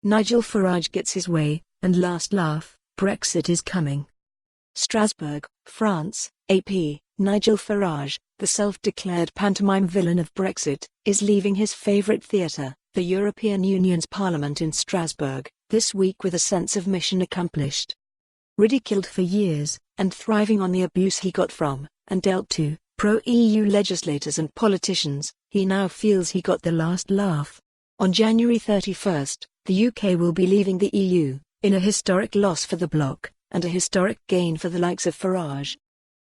Nigel Farage gets his way, and last laugh, Brexit is coming. Strasbourg, France, AP. Nigel Farage, the self-declared pantomime villain of Brexit, is leaving his favourite theatre, the European Union's Parliament in Strasbourg, this week with a sense of mission accomplished. Ridiculed for years, and thriving on the abuse he got from, and dealt to, pro-EU legislators and politicians, he now feels he got the last laugh. On January 31st, the UK will be leaving the EU, in a historic loss for the bloc, and a historic gain for the likes of Farage.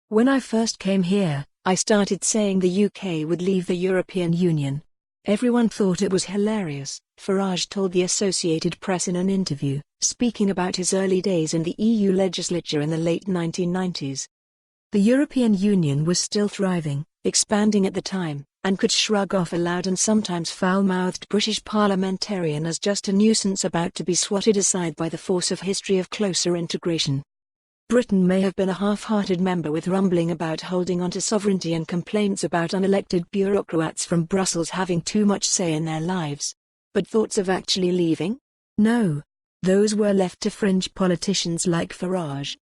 When I first came here, I started saying the UK would leave the European Union. Everyone thought it was hilarious, Farage told the Associated Press in an interview, speaking about his early days in the EU legislature in the late 1990s. The European Union was still thriving, expanding at the time, and could shrug off a loud and sometimes foul-mouthed British parliamentarian as just a nuisance about to be swatted aside by the force of history of closer integration. Britain may have been a half-hearted member with rumbling about holding on to sovereignty and complaints about unelected bureaucrats from Brussels having too much say in their lives. But thoughts of actually leaving? No. Those were left to fringe politicians like Farage.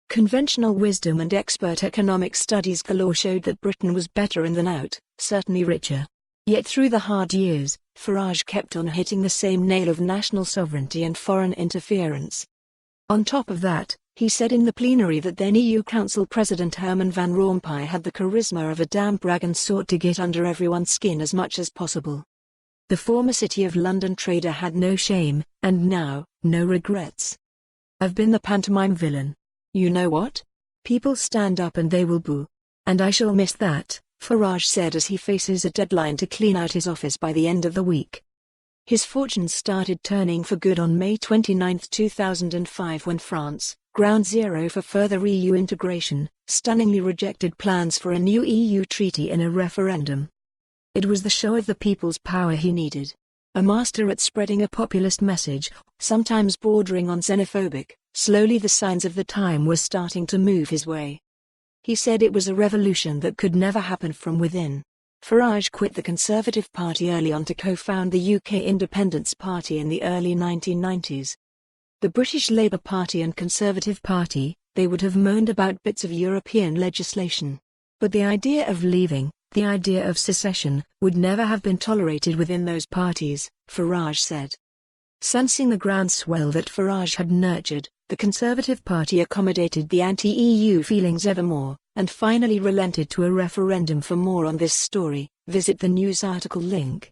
Conventional wisdom and expert economic studies galore showed that Britain was better in than out, certainly richer. Yet through the hard years, Farage kept on hitting the same nail of national sovereignty and foreign interference. On top of that, he said in the plenary that then EU Council President Herman Van Rompuy had the charisma of a damp rag and sought to get under everyone's skin as much as possible. The former City of London trader had no shame, and now, no regrets. I've been the pantomime villain. You know what? People stand up and they will boo. And I shall miss that, Farage said as he faces a deadline to clean out his office by the end of the week. His fortunes started turning for good on May 29, 2005 when France, ground zero for further EU integration, stunningly rejected plans for a new EU treaty in a referendum. It was the show of the people's power he needed. A master at spreading a populist message, sometimes bordering on xenophobic, slowly the signs of the time were starting to move his way. He said it was a revolution that could never happen from within. Farage quit the Conservative Party early on to co-found the UK Independence Party in the early 1990s. The British Labour Party and Conservative Party, they would have moaned about bits of European legislation. But the idea of leaving, the idea of secession, would never have been tolerated within those parties, Farage said. Sensing the groundswell that Farage had nurtured, the Conservative Party accommodated the anti-EU feelings evermore, and finally relented to a referendum. For more on this story, visit the news article link.